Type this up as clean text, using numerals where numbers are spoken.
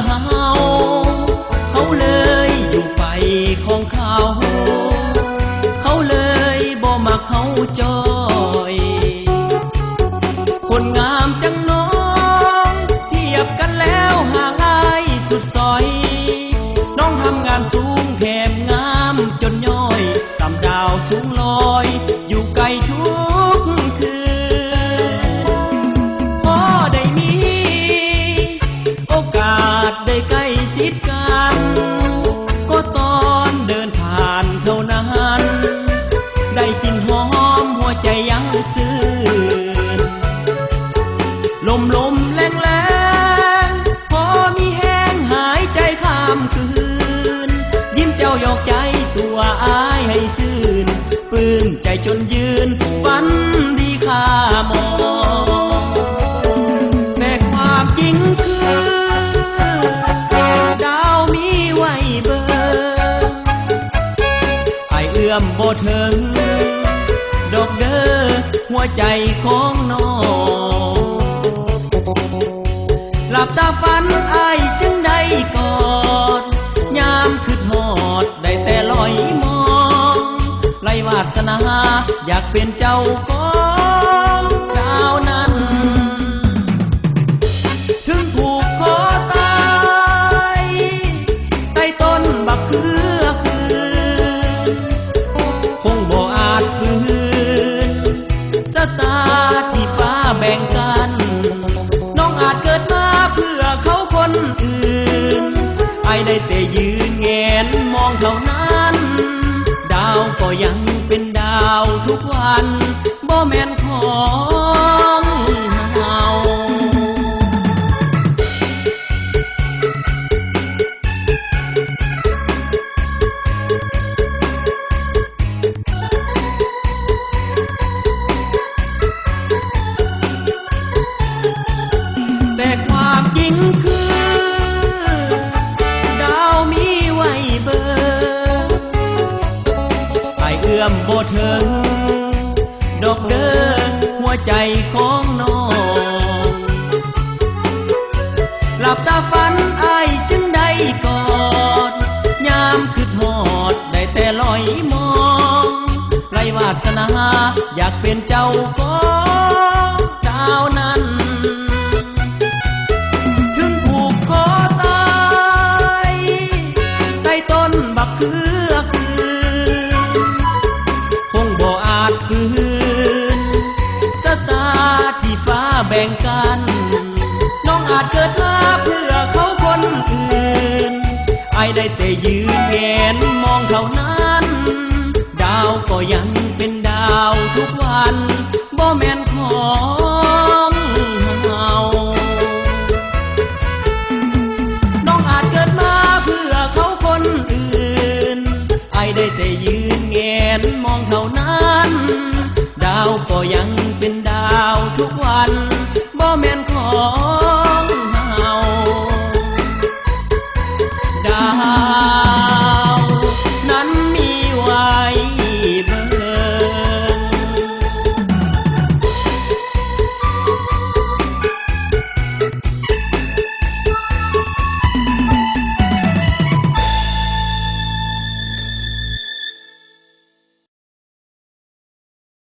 เฮาเขาเลยอยู่ไปของเขาเขาเลยบ่มาเขาจอยคนงามจังน้องเทียบกันแล้วห่างอายสุดซอยน้องทำงานสูงแถมงามจนย้อยสำดาวสูงลอยอยู่ไกลทุกคืนพอได้มีโอกาสได้ใกล้ชิดกันก็ตอนเดินผ่านเท่านั้นได้กลิ่นหอมหัวใจยังซื่นลมแรงพอมีแห้งหายใจข้ามคืนยิ้มเจ้าหยอกใจตัวอายให้ซื่นปลื้มใจจนยืนฝันดีค่ามองแต่ความจริงคือดาวมีไว้เบิ่งไอเอื้อมบ่ถึงดอกเด้อหัวใจของน้องหลับตาฝันอายจึงได้กอดยามคืดฮอดได้แต่ลอยมองไล่วาสนาอยากเป็นเจ้าของดาวนั้นถึงผูกคอตายใต้ต้นบักเขือคืนคงบ่อาจฝืนชะตาที่ฟ้าแบ่งกันน้องอาจเกิดมาเพื่อเขาคนอื่นไอ้ได้แต่ยืนแงนมองเท่านั้นดาวก็ยังเป็นดาวทุกวันบ่แม่นของเฮาแต่ความจริงคือดาวมีไว้เบิ่งไอเอื้อมบ่ถึงดอกเด้อหัวใจของน้องหลับตาฝันอายจึงได้กอดยามคืดฮอดได้แต่ลอยมองไร้วาสนาอยากเป็นเจ้าของดาวนั้นถึงผูกคอตายใต้ต้นบักเขือคืนคงบ่อาจฝืนชะตาที่ฟ้าแบ่งกันน้องอาจเกิดมาเพื่อเขาคนอื่นไอ้ได้แต่ยื